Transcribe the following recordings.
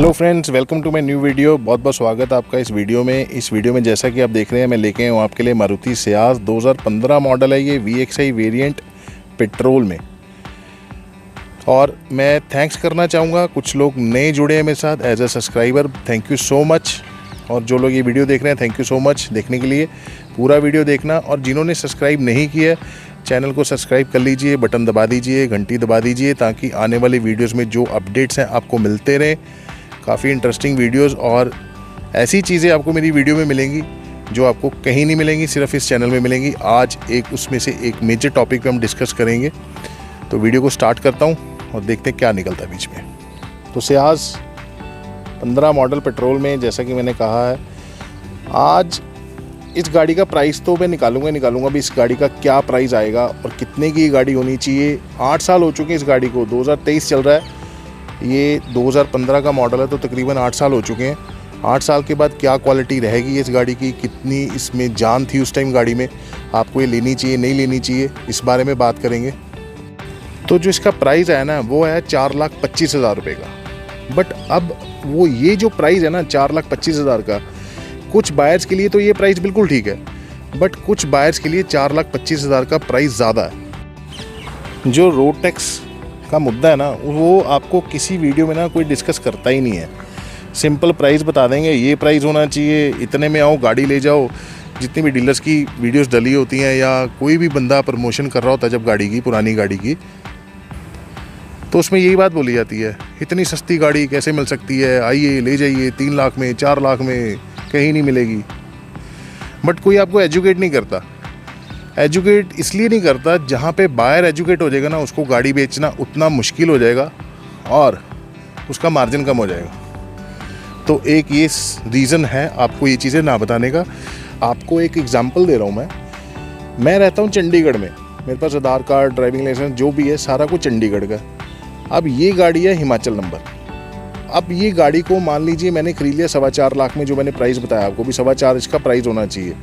Hello friends, welcome to my new video. बहुत बहुत स्वागत है आपका इस वीडियो में। इस वीडियो में जैसा कि आप देख रहे हैं, मैं लेके आया हूँ आपके लिए मारुति सियाज 2015 मॉडल है। ये VXI वेरिएंट पेट्रोल में। और मैं थैंक्स करना चाहूँगा, कुछ लोग नए जुड़े हैं मेरे साथ as a subscriber, thank you so much. और जो लोग ये वीडियो देख रहे हैं, थैंक यू सो मच देखने के लिए। पूरा वीडियो देखना, और जिन्होंने सब्सक्राइब नहीं किया चैनल को सब्सक्राइब कर लीजिए, बटन दबा दीजिए, घंटी दबा दीजिए, ताकि आने वाली वीडियोज़ में जो अपडेट्स हैं आपको मिलते रहें। काफ़ी इंटरेस्टिंग वीडियोस और ऐसी चीज़ें आपको मेरी वीडियो में मिलेंगी जो आपको कहीं नहीं मिलेंगी, सिर्फ इस चैनल में मिलेंगी। आज एक उसमें से एक मेजर टॉपिक पे हम डिस्कस करेंगे। तो वीडियो को स्टार्ट करता हूँ और देखते हैं क्या निकलता है बीच में। तो सियाज 15 मॉडल पेट्रोल में, जैसा कि मैंने कहा है, आज इस गाड़ी का प्राइस तो मैं निकालूंगा भी इस गाड़ी का क्या प्राइस आएगा और कितने की ये गाड़ी होनी चाहिए। 8 साल हो चुके हैं इस गाड़ी को, 2023 चल रहा है, ये 2015 का मॉडल है, तो तकरीबन 8 साल हो चुके हैं। 8 साल के बाद क्या क्वालिटी रहेगी इस गाड़ी की, कितनी इसमें जान थी उस टाइम गाड़ी में, आपको ये लेनी चाहिए नहीं लेनी चाहिए, इस बारे में बात करेंगे। तो जो इसका प्राइस है ना, वो है 4,25,000 रुपये का। बट अब वो ये जो प्राइस है ना 4,25,000 का, कुछ बायर्स के लिए तो ये प्राइस बिल्कुल ठीक है, बट कुछ बायर्स के लिए 4,25,000 का प्राइस ज़्यादा है। जो रोड टैक्स का मुद्दा है ना, वो आपको किसी वीडियो में ना कोई डिस्कस करता ही नहीं है। सिंपल प्राइस बता देंगे, ये प्राइस होना चाहिए, इतने में आओ गाड़ी ले जाओ। जितनी भी डीलर्स की वीडियोस डली होती हैं या कोई भी बंदा प्रमोशन कर रहा होता है जब गाड़ी की, पुरानी गाड़ी की, तो उसमें यही बात बोली जाती है, इतनी सस्ती गाड़ी कैसे मिल सकती है, आइए ले जाइए, 3 लाख में 4 लाख में कहीं नहीं मिलेगी। बट कोई आपको एजुकेट नहीं करता। एजुकेट इसलिए नहीं करता, जहाँ पे बायर एजुकेट हो जाएगा ना, उसको गाड़ी बेचना उतना मुश्किल हो जाएगा और उसका मार्जिन कम हो जाएगा। तो एक ये रीज़न है आपको ये चीज़ें ना बताने का। आपको एक एग्जांपल दे रहा हूँ मैं रहता हूँ चंडीगढ़ में, मेरे पास आधार कार्ड, ड्राइविंग लाइसेंस जो भी है सारा कुछ चंडीगढ़ का। अब ये गाड़ी है हिमाचल नंबर। अब ये गाड़ी को मान लीजिए मैंने खरीद लिया 4.25 लाख में, जो मैंने प्राइस बताया आपको भी 4.25 इसका प्राइस होना चाहिए।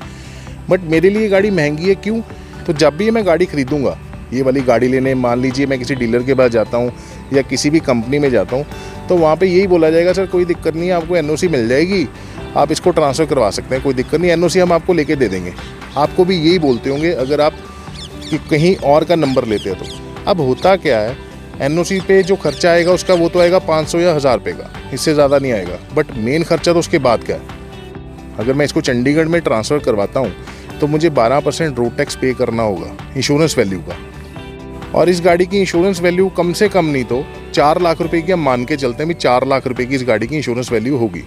बट मेरे लिए गाड़ी महंगी है, क्यों? तो जब भी मैं गाड़ी खरीदूंगा, ये वाली गाड़ी लेने, मान लीजिए मैं किसी डीलर के पास जाता हूँ या किसी भी कंपनी में जाता हूँ, तो वहाँ पे यही बोला जाएगा, सर कोई दिक्कत नहीं है, आपको NOC मिल जाएगी, आप इसको ट्रांसफ़र करवा सकते हैं, कोई दिक्कत नहीं, NOC हम आपको लेके दे देंगे। आपको भी यही बोलते होंगे अगर आप कहीं और का नंबर लेते हैं तो। अब होता क्या है, NOC पे जो खर्चा आएगा उसका वो तो आएगा 500 या 1000 रुपये का, इससे ज़्यादा नहीं आएगा। बट मेन खर्चा तो उसके बाद क्या है। अगर मैं इसको चंडीगढ़ में ट्रांसफ़र करवाता हूँ तो मुझे 12% रोड टैक्स पे करना होगा इंश्योरेंस वैल्यू का। और इस गाड़ी की इंश्योरेंस वैल्यू कम से कम नहीं तो 4 लाख रुपए की हम मान के चलते हैं भी, 4 लाख रुपए की इस गाड़ी की इंश्योरेंस वैल्यू होगी।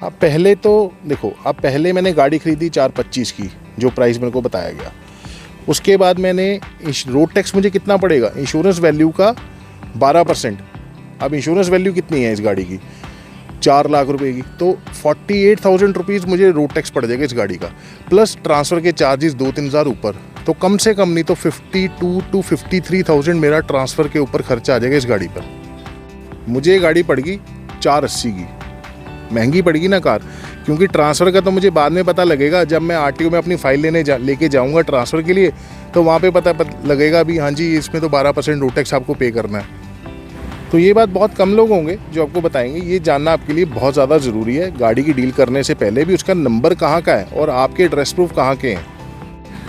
अब पहले तो देखो, अब पहले मैंने गाड़ी खरीदी 4,25 की, जो प्राइस मेरे को बताया गया। उसके बाद मैंने रोड टैक्स मुझे कितना पड़ेगा, इंश्योरेंस वैल्यू का 12%। अब इंश्योरेंस वैल्यू कितनी है इस गाड़ी की, 4 लाख रुपए की, तो 48,000 रुपीज़ मुझे रोड टैक्स पड़ जाएगा इस गाड़ी का, प्लस ट्रांसफ़र के चार्जेस 2-3 हज़ार ऊपर, तो कम से कम नहीं तो 52 to 53,000 मेरा ट्रांसफ़र के ऊपर खर्चा आ जाएगा इस गाड़ी पर। मुझे ये गाड़ी पड़ गई 480 की। महंगी पड़ेगी ना कार, क्योंकि ट्रांसफ़र का तो मुझे बाद में पता लगेगा, जब मैं RTO में अपनी फ़ाइल लेके जाऊँगा ट्रांसफ़र के लिए, तो वहाँ पर पता लगेगा भी हाँ जी इसमें तो 12% रोड टैक्स आपको पे करना है। तो ये बात बहुत कम लोग होंगे जो आपको बताएंगे। ये जानना आपके लिए बहुत ज़्यादा ज़रूरी है। गाड़ी की डील करने से पहले भी उसका नंबर कहाँ का है और आपके एड्रेस प्रूफ कहाँ के हैं।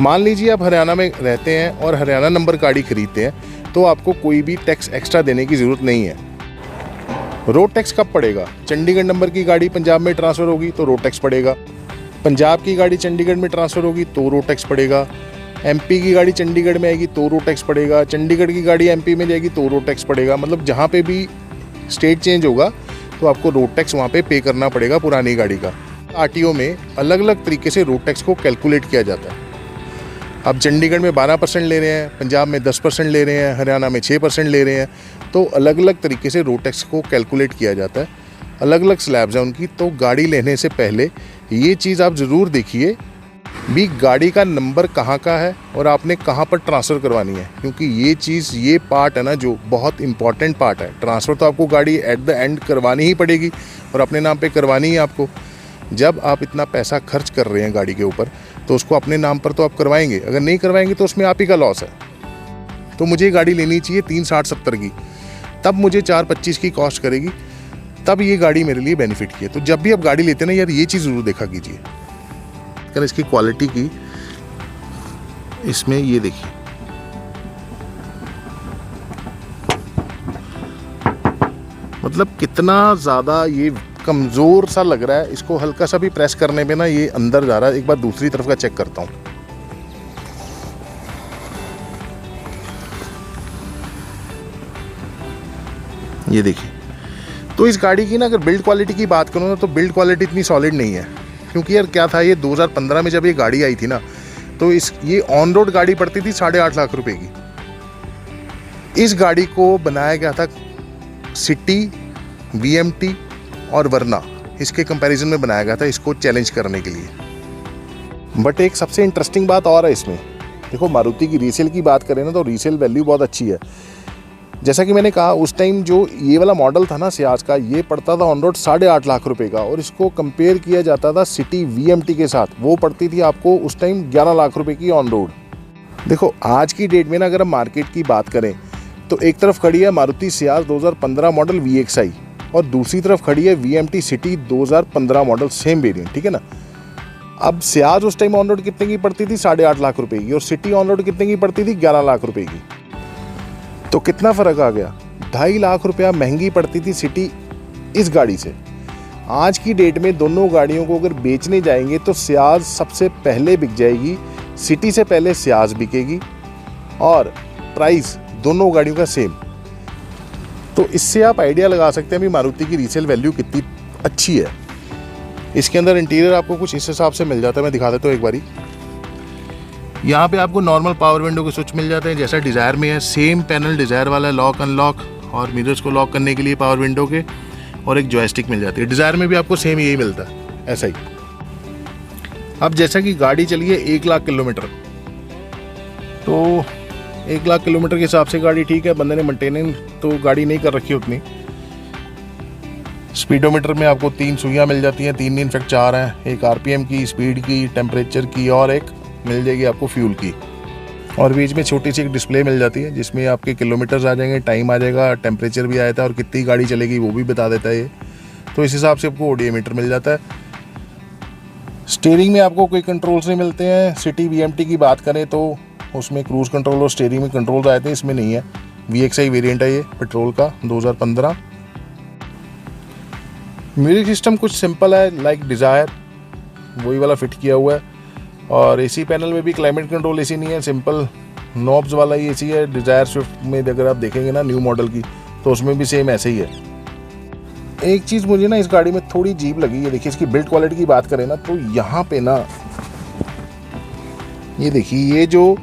मान लीजिए आप हरियाणा में रहते हैं और हरियाणा नंबर गाड़ी खरीदते हैं, तो आपको कोई भी टैक्स एक्स्ट्रा देने की ज़रूरत नहीं है। रोड टैक्स कब पड़ेगा? चंडीगढ़ नंबर की गाड़ी पंजाब में ट्रांसफ़र होगी तो रोड टैक्स पड़ेगा। पंजाब की गाड़ी चंडीगढ़ में ट्रांसफ़र होगी तो रोड टैक्स पड़ेगा। MP की गाड़ी चंडीगढ़ में आएगी तो रोड टैक्स पड़ेगा। चंडीगढ़ की गाड़ी MP में जाएगी तो रोड टैक्स पड़ेगा। मतलब जहाँ पे भी स्टेट चेंज होगा तो आपको रोड टैक्स वहाँ पे करना पड़ेगा पुरानी गाड़ी का। RTO में अलग अलग तरीके से रोड टैक्स को कैलकुलेट किया जाता है। अब चंडीगढ़ में 12% ले रहे हैं, पंजाब में 10% ले रहे हैं, हरियाणा में 6% ले रहे हैं, तो अलग अलग तरीके से रोड टैक्स को कैलकुलेट किया जाता है। अलग अलग स्लैब्स हैं उनकी। तो गाड़ी लेने से पहले ये चीज़ आप ज़रूर देखिए भी गाड़ी का नंबर कहाँ का है और आपने कहाँ पर ट्रांसफ़र करवानी है, क्योंकि ये चीज़, ये पार्ट है ना जो बहुत इंपॉर्टेंट पार्ट है। ट्रांसफ़र तो आपको गाड़ी एट द एंड करवानी ही पड़ेगी और अपने नाम पे करवानी ही आपको। जब आप इतना पैसा खर्च कर रहे हैं गाड़ी के ऊपर, तो उसको अपने नाम पर तो आप करवाएंगे। अगर नहीं करवाएंगे तो उसमें आप ही का लॉस है। तो मुझे गाड़ी लेनी चाहिए 3,60,70 की, तब मुझे 4,25 की कॉस्ट करेगी तब ये गाड़ी मेरे लिए बेनिफिट की है। तो जब भी आप गाड़ी लेते हैं ना यार, ये चीज़ ज़रूर देखा कीजिए। अगर इसकी क्वालिटी की, इसमें ये देखिए, मतलब कितना ज़्यादा ये कमज़ोर सा लग रहा है। इसको हल्का सा भी प्रेस करने पे ना ये अंदर जा रहा है। एक बार दूसरी तरफ का चेक करता हूँ। ये देखिए। तो इस गाड़ी की ना अगर बिल्ड क्वालिटी की बात करूँ ना, तो बिल्ड क्वालिटी इतनी सॉलिड नहीं है। क्योंकि यार क्या था, ये 2015 में जब ये गाड़ी आई थी ना, तो ये ऑन रोड गाड़ी पड़ती थी 8.5 लाख रुपए की। इस गाड़ी को बनाया गया था सिटी, VMT और वरना, इसके कंपैरिजन में बनाया गया था, इसको चैलेंज करने के लिए। बट एक सबसे इंटरेस्टिंग बात और है इसमें। देखो, मारुति की रीसेल की बात करें ना, तो रीसेल वैल्यू बहुत अच्छी है। जैसा कि मैंने कहा, उस टाइम जो ये वाला मॉडल था ना सियाज का, ये पड़ता था ऑन रोड 8.5 लाख रुपए का, और इसको कंपेयर किया जाता था सिटी VMT के साथ, वो पड़ती थी आपको उस टाइम 11 लाख रुपए की ऑन रोड। देखो, आज की डेट में ना अगर हम मार्केट की बात करें, तो एक तरफ खड़ी है मारुति सियाज 2015 मॉडल VXI, और दूसरी तरफ खड़ी है VMT city 2015 model, same variant, ठीक है ना। अब सियाज उस टाइम ऑन रोड कितने की पड़ती थी? 8.5 लाख रुपए की, और सिटी ऑन रोड कितने की पड़ती थी? 11 लाख रुपए की। तो कितना फ़र्क आ गया? 2.5 लाख रुपया महंगी पड़ती थी सिटी इस गाड़ी से। आज की डेट में दोनों गाड़ियों को अगर बेचने जाएंगे तो सियाज सबसे पहले बिक जाएगी, सिटी से पहले सियाज बिकेगी, और प्राइस दोनों गाड़ियों का सेम। तो इससे आप आइडिया लगा सकते हैं अभी मारुति की रीसेल वैल्यू कितनी अच्छी है। इसके अंदर इंटीरियर आपको कुछ इस हिसाब से मिल जाता है, मैं दिखा देता हूँ एक बारी। यहाँ पे आपको नॉर्मल पावर विंडो के स्विच मिल जाते हैं जैसा डिज़ायर में है, सेम पैनल डिज़ायर वाला, लॉक अनलॉक और मिरर्स को लॉक करने के लिए पावर विंडो के, और एक जॉयस्टिक मिल जाती है। डिज़ायर में भी आपको सेम यही मिलता है, ऐसा ही। अब जैसा कि गाड़ी चली है 1 लाख किलोमीटर, तो 1 लाख किलोमीटर के हिसाब से गाड़ी ठीक है। बंदे ने मेंटेनेंस तो गाड़ी नहीं कर रखी उतनी। स्पीडोमीटर में आपको 3 सुइयाँ मिल जाती हैं, 3 नहीं इनफेक्ट 4 हैं, एक RPM की, स्पीड की, टेम्परेचर की, और एक मिल जाएगी आपको फ्यूल की। और बीच में छोटी सी एक डिस्प्ले मिल जाती है जिसमें आपके किलोमीटर्स आ जाएंगे, टाइम आ जाएगा, टेम्परेचर भी आ जाता है, और कितनी गाड़ी चलेगी वो भी बता देता है ये। तो इस हिसाब से आपको ओडोमीटर मिल जाता है। स्टीयरिंग में आपको कोई कंट्रोल्स नहीं मिलते हैं। सिटी VMT की बात करें तो उसमें क्रूज़ कंट्रोल और स्टीयरिंग में कंट्रोल्स आए थे, इसमें नहीं है। VXI वेरिएंट है ये, पेट्रोल का, 2015। म्यूजिक सिस्टम कुछ सिंपल है, लाइक डिज़ायर, वही वाला फिट किया हुआ है। और AC पैनल में भी क्लाइमेट कंट्रोल AC नहीं है, सिंपल नॉब्स वाला ही AC है। डिज़ायर स्विफ्ट में अगर आप देखेंगे ना न्यू मॉडल की, तो उसमें भी सेम ऐसे ही है। एक चीज़ मुझे ना इस गाड़ी में थोड़ी अजीब लगी है, देखिए इसकी बिल्ड क्वालिटी की बात करें ना, तो यहाँ पे ना ये देखिए, ये जो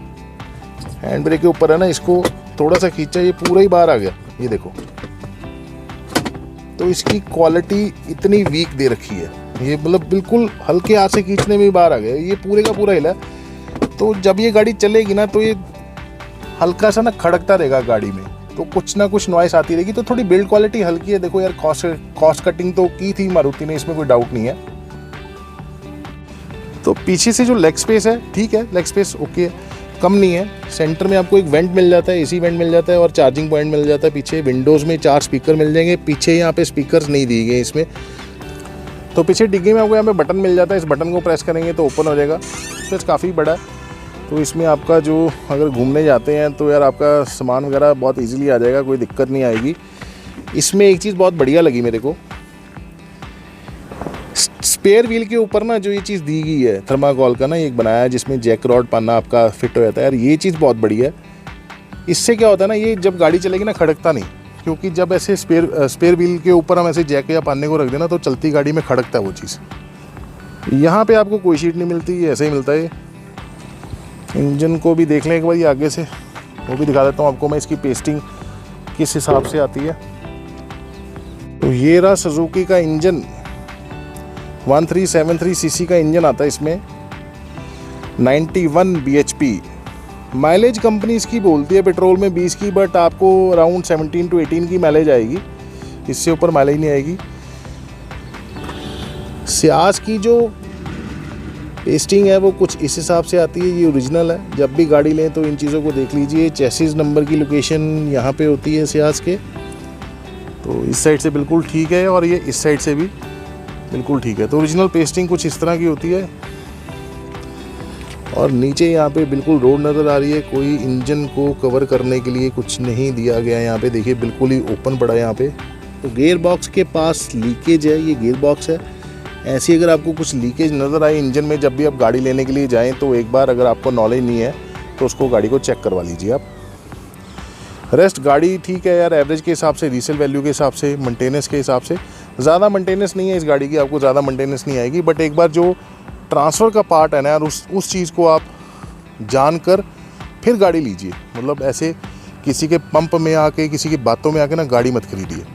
हैंड ब्रेक के ऊपर है ना, इसको थोड़ा सा खींचा, ये पूरा ही बाहर आ गया, ये देखो। तो इसकी क्वालिटी इतनी वीक दे रखी है, ये मतलब बिल्कुल हल्के हाथ से खींचने में ही बाहर आ गया, ये पूरे का पूरा हिला। तो जब ये गाड़ी चलेगी ना, तो ये हल्का सा ना खड़कता रहेगा गाड़ी में, तो कुछ ना कुछ नॉइस आती रहेगी। तो थोड़ी बिल्ड क्वालिटी हल्की है। देखो यार, कॉस्ट कटिंग तो की थी मारुति ने, इसमें कोई डाउट नहीं है। तो पीछे से जो लेग स्पेस है, ठीक है, लेग स्पेस ओके है, कम नहीं है। सेंटर में आपको एक वेंट मिल जाता है, AC वेंट मिल जाता है, और चार्जिंग पॉइंट मिल जाता है। पीछे विंडोज़ में 4 स्पीकर मिल जाएंगे। पीछे यहाँ पे स्पीकर्स नहीं दिए गए इसमें। तो पीछे डिग्गी में आपको यहाँ पे बटन मिल जाता है, इस बटन को प्रेस करेंगे तो ओपन हो जाएगा। स्पेस काफ़ी बड़ा है, तो इसमें आपका जो अगर घूमने जाते हैं तो यार आपका सामान वगैरह बहुत ईजिली आ जाएगा, कोई दिक्कत नहीं आएगी। इसमें एक चीज़ बहुत बढ़िया लगी मेरे को, स्पेयर व्हील के ऊपर ना जो ये चीज़ दी गई है थर्माकोल का ना, एक बनाया है जिसमें जैक रॉड पाना आपका फिट हो जाता है। यार ये चीज़ बहुत बढ़िया है। इससे क्या होता है ना, ये जब गाड़ी चलेगी ना खड़कता नहीं, क्योंकि जब ऐसे स्पेयर व्हील के ऊपर हम ऐसे जैक या पाने को रख देना तो चलती गाड़ी में खड़कता है वो चीज़। यहाँ पे आपको कोई शीट नहीं मिलती, ये ऐसे ही मिलता है। इंजन को भी देख लें एक बार, ये आगे से वो भी दिखा देता हूँ आपको मैं, इसकी पेस्टिंग किस हिसाब से आती है। तो ये रहा सुजुकी का इंजन, 1373 सीसी का इंजन आता है इसमें, 91 bhp। माइलेज कंपनी इसकी बोलती है पेट्रोल में 20 की, बट आपको अराउंड 17 to 18 की माइलेज आएगी, इससे ऊपर माइलेज नहीं आएगी। सियाज की जो पेस्टिंग है वो कुछ इस हिसाब से आती है, ये ओरिजिनल है। जब भी गाड़ी लें तो इन चीज़ों को देख लीजिए। चेसिस नंबर की लोकेशन यहाँ पे होती है सियाज के, तो इस साइड से बिल्कुल ठीक है और ये इस साइड से भी बिल्कुल ठीक है। तो ओरिजिनल पेस्टिंग कुछ इस तरह की होती है। और नीचे यहाँ पे बिल्कुल रोड नज़र आ रही है, कोई इंजन को कवर करने के लिए कुछ नहीं दिया गया है। यहाँ पे देखिए बिल्कुल ही ओपन पड़ा है यहाँ पे। तो गियर बॉक्स के पास लीकेज है, ये गियर बॉक्स है। ऐसी अगर आपको कुछ लीकेज नज़र आए इंजन में जब भी आप गाड़ी लेने के लिए जाएँ, तो एक बार अगर आपको नॉलेज नहीं है तो उसको गाड़ी को चेक करवा लीजिए आप। रेस्ट गाड़ी ठीक है यार, एवरेज के हिसाब से, रीसेल वैल्यू के हिसाब से, मेंटेनेंस के हिसाब से ज़्यादा मेंटेनेंस नहीं है इस गाड़ी की, आपको ज़्यादा मेंटेनेंस नहीं आएगी। बट एक बार जो ट्रांसफ़र का पार्ट है ना यार, उस चीज़ को आप जान कर फिर गाड़ी लीजिए। मतलब ऐसे किसी के पंप में आके, किसी की बातों में आके ना गाड़ी मत खरीदिए,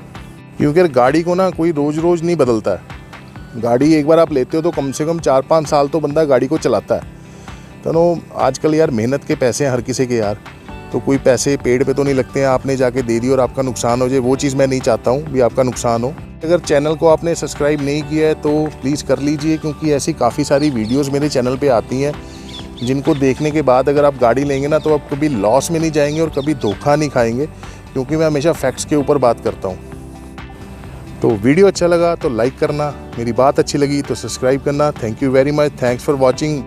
क्योंकि गाड़ी को ना कोई रोज़ रोज़ नहीं बदलता है। गाड़ी एक बार आप लेते हो तो कम से कम 4-5 साल तो बंदा गाड़ी को चलाता है। तो आजकल यार मेहनत के पैसे हैं हर किसी के यार, तो कोई पैसे पेड़ पे तो नहीं लगते हैं। आपने जाके दे दी और आपका नुकसान हो जाए, वो चीज़ मैं नहीं चाहता हूँ भी आपका नुकसान हो। अगर चैनल को आपने सब्सक्राइब नहीं किया है तो प्लीज़ कर लीजिए, क्योंकि ऐसी काफ़ी सारी वीडियोस मेरे चैनल पे आती हैं जिनको देखने के बाद अगर आप गाड़ी लेंगे ना तो आप कभी लॉस में नहीं जाएंगे और कभी धोखा नहीं खाएंगे, क्योंकि मैं हमेशा फैक्ट्स के ऊपर बात करता हूँ। तो वीडियो अच्छा लगा तो लाइक करना, मेरी बात अच्छी लगी तो सब्सक्राइब करना। Thank you very much, thanks for watching.